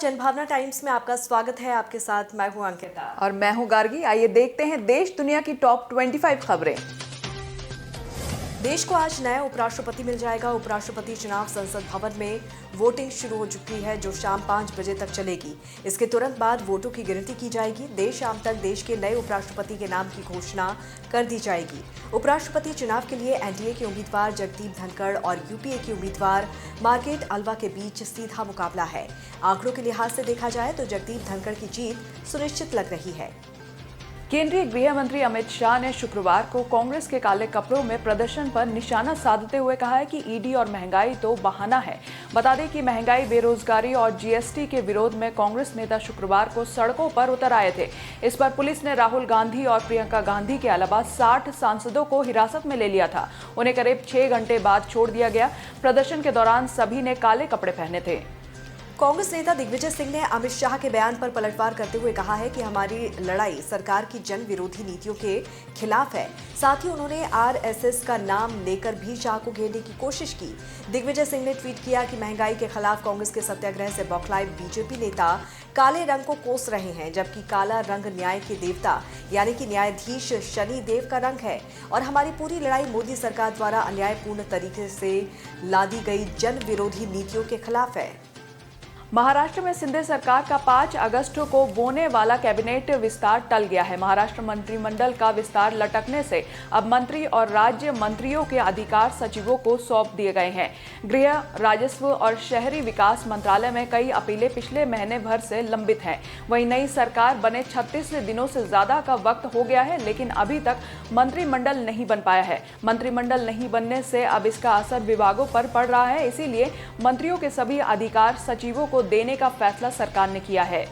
जनभावना times में आपका स्वागत है। आपके साथ मैं हूं अंकिता और मैं हूं गार्गी। आइए देखते हैं देश दुनिया की टॉप 25 खबरें। देश को आज नया उपराष्ट्रपति मिल जाएगा। उपराष्ट्रपति चुनाव संसद भवन में वोटिंग शुरू हो चुकी है, जो शाम 5 बजे तक चलेगी। इसके तुरंत बाद वोटों की गिनती की जाएगी। देर शाम तक देश के नए उपराष्ट्रपति के नाम की घोषणा कर दी जाएगी। उपराष्ट्रपति चुनाव के लिए एनडीए के उम्मीदवार जगदीप धनखड़ और यूपीए की उम्मीदवार मार्केट अल्वा के बीच सीधा मुकाबला है। आंकड़ों के लिहाज से देखा जाए तो जगदीप धनखड़ की जीत सुनिश्चित लग रही है। केंद्रीय गृह मंत्री अमित शाह ने शुक्रवार को कांग्रेस के काले कपड़ों में प्रदर्शन पर निशाना साधते हुए कहा है कि ईडी और महंगाई तो बहाना है। बता दें कि महंगाई, बेरोजगारी और जीएसटी के विरोध में कांग्रेस नेता शुक्रवार को सड़कों पर उतर आए थे। इस पर पुलिस ने राहुल गांधी और प्रियंका गांधी के अलावा 60 सांसदों को हिरासत में ले लिया था। उन्हें करीब 6 घंटे बाद छोड़ दिया गया। प्रदर्शन के दौरान सभी ने काले कपड़े पहने थे। कांग्रेस नेता दिग्विजय सिंह ने अमित शाह के बयान पर पलटवार करते हुए कहा है कि हमारी लड़ाई सरकार की जन विरोधी नीतियों के खिलाफ है। साथ ही उन्होंने आरएसएस का नाम लेकर भी शाह को घेरने की कोशिश की। दिग्विजय सिंह ने ट्वीट किया कि महंगाई के खिलाफ कांग्रेस के सत्याग्रह से बौखलाए बीजेपी नेता काले रंग को कोस रहे हैं, जबकि काला रंग न्याय के देवता यानी कि न्यायाधीश शनि देव का रंग है और हमारी पूरी लड़ाई मोदी सरकार द्वारा अन्यायपूर्ण तरीके से लादी गई जन विरोधी नीतियों के खिलाफ है। महाराष्ट्र में शिंदे सरकार का 5 अगस्त को होने वाला कैबिनेट विस्तार टल गया है। महाराष्ट्र मंत्रिमंडल का विस्तार लटकने से अब मंत्री और राज्य मंत्रियों के अधिकार सचिवों को सौंप दिए गए हैं। गृह, राजस्व और शहरी विकास मंत्रालय में कई अपीलें पिछले महीने भर से लंबित हैं। वहीं नई सरकार बने 36 दिनों से ज्यादा का वक्त हो गया है, लेकिन अभी तक मंत्रिमंडल नहीं बन पाया है। मंत्रिमंडल नहीं बनने से अब इसका असर विभागों पर पड़ रहा है। इसीलिए मंत्रियों के सभी अधिकार सचिवों को देने का फैसला सरकार ने किया है।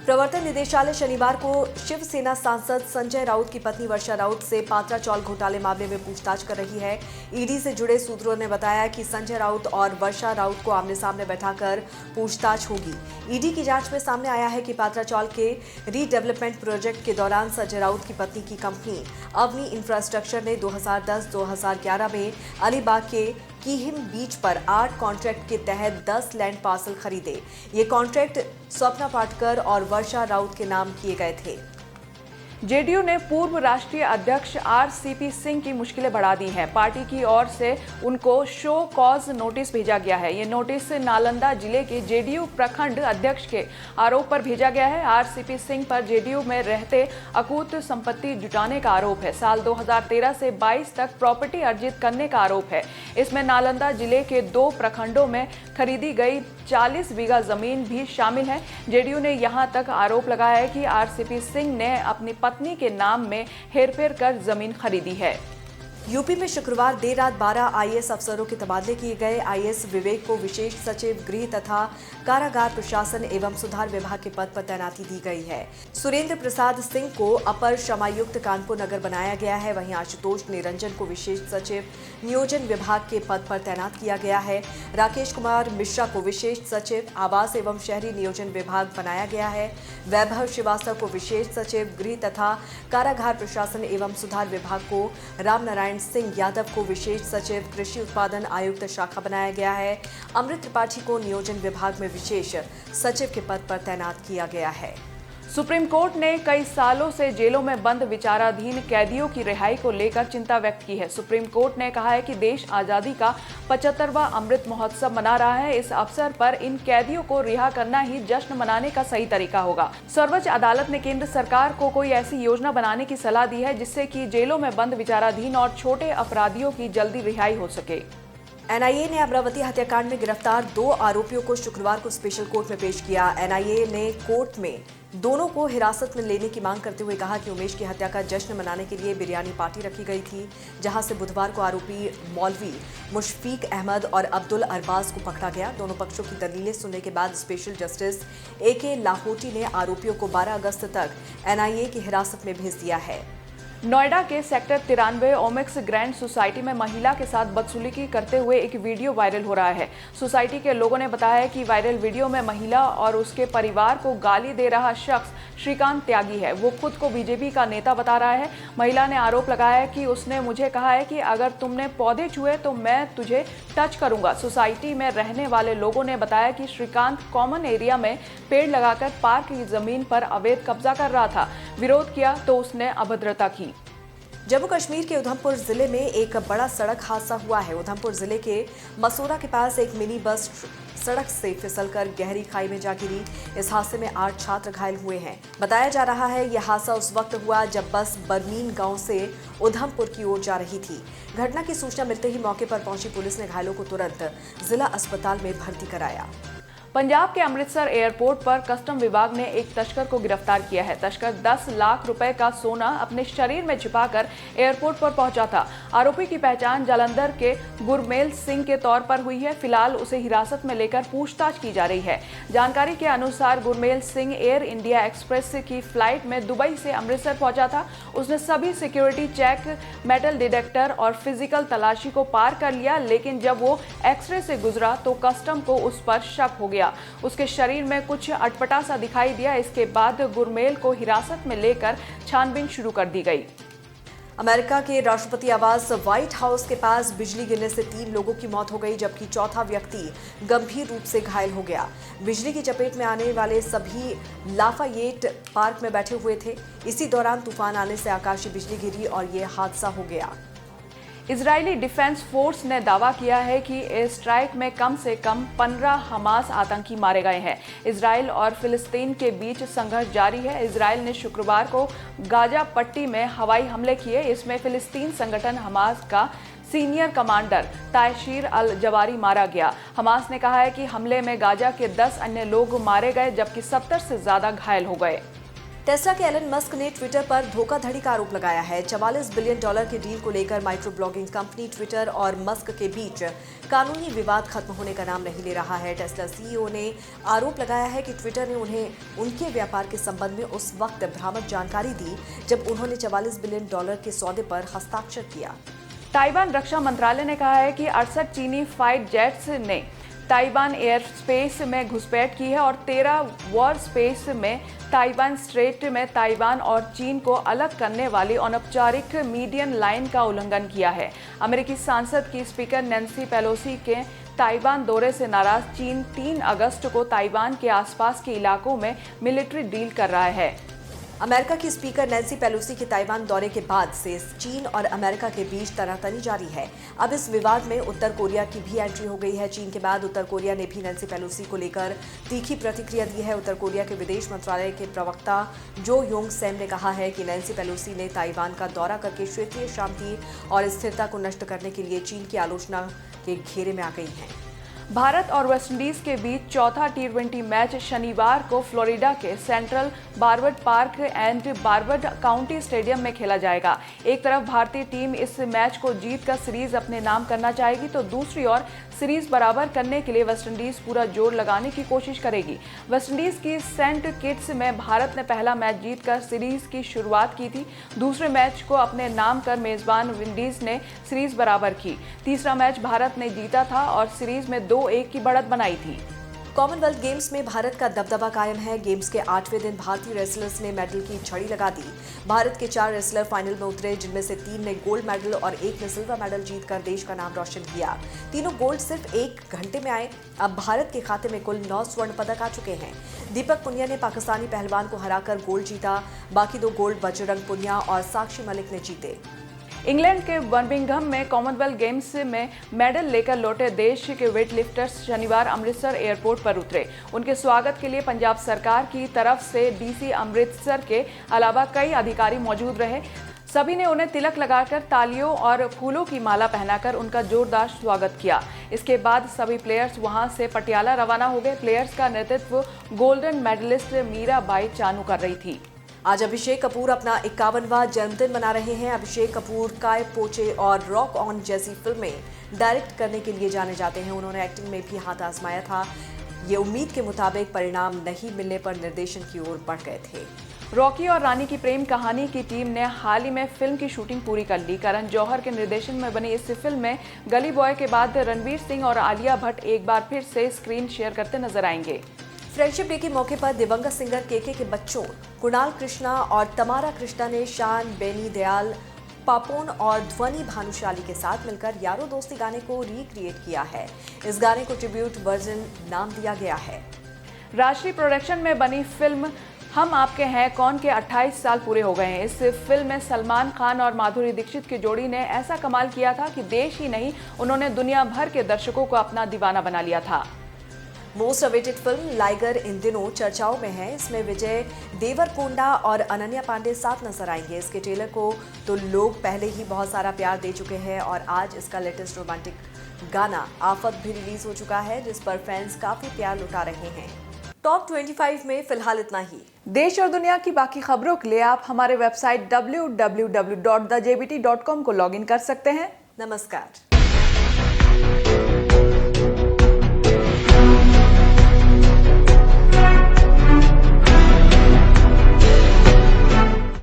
प्रवर्तन निदेशालय शनिवार को शिवसेना सांसद संजय राउत की पत्नी वर्षा राउत से पात्रा चौल घोटाले मामले में पूछताछ कर रही है। ईडी से जुड़े सूत्रों ने बताया कि संजय राउत और वर्षा राउत को आमने सामने बैठाकर पूछताछ होगी। ईडी की जांच में सामने आया है कि पात्रा चौल के रीडेवलपमेंट प्रोजेक्ट के दौरान संजय राउत की पत्नी की कंपनी अवनी इंफ्रास्ट्रक्चर ने 2010-2011 में अलीबाग के कीहिम बीच पर 8 कॉन्ट्रैक्ट के तहत 10 लैंड पार्सल खरीदे। ये कॉन्ट्रैक्ट स्वप्ना पाटकर और वर्षा राउत के नाम किए गए थे। जेडीयू ने पूर्व राष्ट्रीय अध्यक्ष आरसीपी सिंह की मुश्किलें बढ़ा दी हैं। पार्टी की ओर से उनको शो कॉज नोटिस भेजा गया है। ये नोटिस नालंदा जिले के जेडीयू प्रखंड अध्यक्ष के आरोप पर भेजा गया है। आरसीपी सिंह पर जेडीयू में रहते अकूत संपत्ति जुटाने का आरोप है। साल 2013 से 22 तक प्रॉपर्टी अर्जित करने का आरोप है। इसमें नालंदा जिले के 2 प्रखंडों में खरीदी गई 40 बीघा जमीन भी शामिल है। जेडीयू ने यहां तक आरोप लगाया है कि आरसीपी सिंह ने अपनी पत्नी के नाम में हेरफेर कर जमीन खरीदी है। यूपी में शुक्रवार देर रात 12 आईएएस अफसरों के तबादले किए गए। आईएएस विवेक को विशेष सचिव गृह तथा कारागार प्रशासन एवं सुधार विभाग के पद पर तैनाती दी गई है। सुरेंद्र प्रसाद सिंह को अपर श्रमायुक्त कानपुर नगर बनाया गया है। वहीं आशुतोष निरंजन को विशेष सचिव नियोजन विभाग के पद पर तैनात किया गया है। राकेश कुमार मिश्रा को विशेष सचिव आवास एवं शहरी नियोजन विभाग बनाया गया है। वैभव श्रीवास्तव को विशेष सचिव गृह तथा कारागार प्रशासन एवं सुधार विभाग को, रामनारायण सिंह यादव को विशेष सचिव कृषि उत्पादन आयुक्त शाखा बनाया गया है। अमृत त्रिपाठी को नियोजन विभाग में विशेष सचिव के पद पर तैनात किया गया है। सुप्रीम कोर्ट ने कई सालों से जेलों में बंद विचाराधीन कैदियों की रिहाई को लेकर चिंता व्यक्त की है। सुप्रीम कोर्ट ने कहा है कि देश आजादी का 75वां अमृत महोत्सव मना रहा है। इस अवसर पर इन कैदियों को रिहा करना ही जश्न मनाने का सही तरीका होगा। सर्वोच्च अदालत ने केंद्र सरकार को कोई ऐसी योजना बनाने की सलाह दी है जिससे कि जेलों में बंद विचाराधीन और छोटे अपराधियों की जल्दी रिहाई हो सके। एनआईए ने अमरावती हत्याकांड में गिरफ्तार 2 आरोपियों को शुक्रवार को स्पेशल कोर्ट में पेश किया। एनआईए ने कोर्ट में दोनों को हिरासत में लेने की मांग करते हुए कहा कि उमेश की हत्या का जश्न मनाने के लिए बिरयानी पार्टी रखी गई थी, जहां से बुधवार को आरोपी मौलवी मुशफीक अहमद और अब्दुल अरबाज को पकड़ा गया। दोनों पक्षों की दलीलें सुनने के बाद स्पेशल जस्टिस AK लाहोटी ने आरोपियों को 12 अगस्त तक एनआईए की हिरासत में भेज दिया है। नोएडा के सेक्टर 93 ओमिक्स ग्रैंड सोसाइटी में महिला के साथ बदसलूकी करते हुए एक वीडियो वायरल हो रहा है। सोसाइटी के लोगों ने बताया है कि वायरल वीडियो में महिला और उसके परिवार को गाली दे रहा शख्स श्रीकांत त्यागी है। वो खुद को बीजेपी का नेता बता रहा है। महिला ने आरोप लगाया है कि उसने मुझे कहा है कि अगर तुमने पौधे छुए तो मैं तुझे टच करूंगा। सोसाइटी में रहने वाले लोगों ने बताया कि श्रीकांत कॉमन एरिया में पेड़ लगाकर पार्क की जमीन पर अवैध कब्जा कर रहा था। विरोध किया तो उसने अभद्रता की। जम्मू कश्मीर के उधमपुर जिले में एक बड़ा सड़क हादसा हुआ है। उधमपुर जिले के मसूरा के पास एक मिनी बस सड़क से फिसलकर गहरी खाई में जा गिरी। इस हादसे में 8 छात्र घायल हुए हैं। बताया जा रहा है यह हादसा उस वक्त हुआ जब बस बरमीन गांव से उधमपुर की ओर जा रही थी। घटना की सूचना मिलते ही मौके पर पहुंची पुलिस ने घायलों को तुरंत जिला अस्पताल में भर्ती कराया। पंजाब के अमृतसर एयरपोर्ट पर कस्टम विभाग ने एक तस्कर को गिरफ्तार किया है। तस्कर 10 लाख रुपए का सोना अपने शरीर में छिपाकर एयरपोर्ट पर पहुंचा था। आरोपी की पहचान जालंधर के गुरमेल सिंह के तौर पर हुई है। फिलहाल उसे हिरासत में लेकर पूछताछ की जा रही है। जानकारी के अनुसार Gurmel Singh air India express की फ्लाइट में दुबई से अमृतसर पहुंचा था। उसने सभी सिक्योरिटी चेक, मेटल डिटेक्टर और फिजिकल तलाशी को पार कर लिया, लेकिन जब वो एक्सरे से गुजरा तो कस्टम को उस पर शक हो गया। उसके शरीर में कुछ अटपटा सा दिखाई दिया। इसके बाद गुरमेल को हिरासत में लेकर छानबीन शुरू कर दी गई। अमेरिका के राष्ट्रपति आवास व्हाइट हाउस के पास बिजली गिरने से 3 लोगों की मौत हो गई, जबकि चौथा व्यक्ति गंभीर रूप से घायल हो गया। बिजली की चपेट में आने वाले सभी लाफायेट पार्क में बैठे हुए थे। इसी दौरान तूफान आने से आकाशीय बिजली गिरी और ये हादसा हो गया। इजरायली डिफेंस फोर्स ने दावा किया है कि एयर स्ट्राइक में कम से कम 15 हमास आतंकी मारे गए हैं। इजरायल और फिलिस्तीन के बीच संघर्ष जारी है। इजरायल ने शुक्रवार को गाजा पट्टी में हवाई हमले किए। इसमें फिलिस्तीन संगठन हमास का सीनियर कमांडर तायशीर अल जवारी मारा गया। हमास ने कहा है कि हमले में गाजा के 10 अन्य लोग मारे गए, जबकि 70 से ज्यादा घायल हो गए। टेस्ला के एलन मस्क ने ट्विटर पर धोखाधड़ी का आरोप लगाया है। $44 बिलियन की डील को लेकर माइक्रो ब्लॉगिंग कंपनी ट्विटर और मस्क के बीच कानूनी विवाद खत्म होने का नाम नहीं ले रहा है। टेस्ला सीईओ ने आरोप लगाया है कि ट्विटर ने उन्हें उनके व्यापार के संबंध में उस वक्त भ्रामक जानकारी दी जब उन्होंने $44 बिलियन के सौदे पर हस्ताक्षर किया। ताइवान रक्षा मंत्रालय ने कहा है कि 68 चीनी फाइट जेट्स ने ताइवान एयर स्पेस में घुसपैठ की है और 13 वॉर स्पेस में ताइवान स्ट्रेट में ताइवान और चीन को अलग करने वाली अनौपचारिक मीडियन लाइन का उल्लंघन किया है। अमेरिकी संसद की स्पीकर नैन्सी पेलोसी के ताइवान दौरे से नाराज चीन 3 अगस्त को ताइवान के आसपास के इलाकों में मिलिट्री डील कर रहा है। अमेरिका की स्पीकर नैन्सी पेलोसी के ताइवान दौरे के बाद से चीन और अमेरिका के बीच तनातनी जारी है। अब इस विवाद में उत्तर कोरिया की भी एंट्री हो गई है। चीन के बाद उत्तर कोरिया ने भी नैन्सी पेलोसी को लेकर तीखी प्रतिक्रिया दी है। उत्तर कोरिया के विदेश मंत्रालय के प्रवक्ता जो योंग सेम ने कहा है कि नैन्सी पेलोसी ने ताइवान का दौरा करके क्षेत्रीय शांति और स्थिरता को नष्ट करने के लिए चीन की आलोचना के घेरे में आ गई हैं। भारत और वेस्टइंडीज के बीच चौथा T20 मैच शनिवार को फ्लोरिडा के central Broward park and Broward county stadium में खेला जाएगा। एक तरफ भारतीय टीम इस मैच को जीतकर सीरीज अपने नाम करना चाहेगी, तो दूसरी ओर सीरीज बराबर करने के लिए वेस्टइंडीज पूरा जोर लगाने की कोशिश करेगी। वेस्टइंडीज की सेंट किट्स में भारत ने पहला मैच जीतकर सीरीज की शुरुआत की थी। दूसरे मैच को अपने नाम कर मेजबान विंडीज ने सीरीज बराबर की। तीसरा मैच भारत ने जीता था और सीरीज में 2-1 की बढ़त बनाई थी। कॉमनवेल्थ गेम्स में भारत का दबदबा कायम है। गेम्स के 8वें दिन भारतीय रेसलर्स ने मेडल की झड़ी लगा दी। भारत के 4 रेसलर फाइनल में उतरे, जिनमें से 3 ने गोल्ड मेडल और 1 ने सिल्वर मेडल जीतकर देश का नाम रोशन किया। तीनों गोल्ड सिर्फ 1 घंटे में आए। अब भारत के खाते में कुल 9 स्वर्ण पदक आ चुके हैं। दीपक पुनिया ने पाकिस्तानी पहलवान को हराकर गोल्ड जीता। बाकी 2 गोल्ड बजरंग पुनिया और साक्षी मलिक ने जीते। इंग्लैंड के बर्मिंघम में कॉमनवेल्थ गेम्स में मेडल लेकर लौटे देश के वेट लिफ्टर्स शनिवार अमृतसर एयरपोर्ट पर उतरे। उनके स्वागत के लिए पंजाब सरकार की तरफ से डीसी अमृतसर के अलावा कई अधिकारी मौजूद रहे। सभी ने उन्हें तिलक लगाकर तालियों और फूलों की माला पहनाकर उनका जोरदार स्वागत किया। इसके बाद सभी प्लेयर्स वहां से पटियाला रवाना हो गए। प्लेयर्स का नेतृत्व गोल्डन मेडलिस्ट मीराबाई चानू कर रही थी। आज अभिषेक कपूर अपना 51वां जन्मदिन मना रहे हैं। अभिषेक कपूर काय पोचे और रॉक ऑन जैसी फिल्में डायरेक्ट करने के लिए जाने जाते हैं। उन्होंने एक्टिंग में भी हाथ आजमाया था। ये उम्मीद के मुताबिक परिणाम नहीं मिलने पर निर्देशन की ओर बढ़ गए थे। रॉकी और रानी की प्रेम कहानी की टीम ने हाल ही में फिल्म की शूटिंग पूरी कर ली। करण जौहर के निर्देशन में बनी इस फिल्म में गली बॉय के बाद रणवीर सिंह और आलिया भट्ट एक बार फिर से स्क्रीन शेयर करते नजर आएंगे। फ्रेंडशिप डे के मौके पर दिवंगत सिंगर केके के बच्चों कुणाल कृष्णा और तमारा कृष्णा ने शान, बेनी दयाल, पापोन और ध्वनि भानुशाली के साथ मिलकर यारो दोस्ती गाने को रिक्रिएट किया है। इस गाने को ट्रिब्यूट वर्जन नाम दिया गया है। राष्ट्रीय प्रोडक्शन में बनी फिल्म हम आपके हैं कौन के 28 साल पूरे हो गए हैं। इस फिल्म में सलमान खान और माधुरी दीक्षित की जोड़ी ने ऐसा कमाल किया था कि देश ही नहीं, उन्होंने दुनिया भर के दर्शकों को अपना दीवाना बना लिया था। मोस्ट अवेटेड फिल्म लाइगर इन दिनों चर्चाओं में है। इसमें विजय देवरकोंडा और अनन्या पांडे साथ नजर आएंगे। इसके ट्रेलर को तो लोग पहले ही बहुत सारा प्यार दे चुके हैं और आज इसका लेटेस्ट रोमांटिक गाना आफत भी रिलीज हो चुका है, जिस पर फैंस काफी प्यार लुटा रहे हैं। टॉप 25 में फिलहाल इतना ही। देश और दुनिया की बाकी खबरों के लिए आप हमारे वेबसाइट www.thejbt.com को लॉगिन कर सकते हैं। नमस्कार।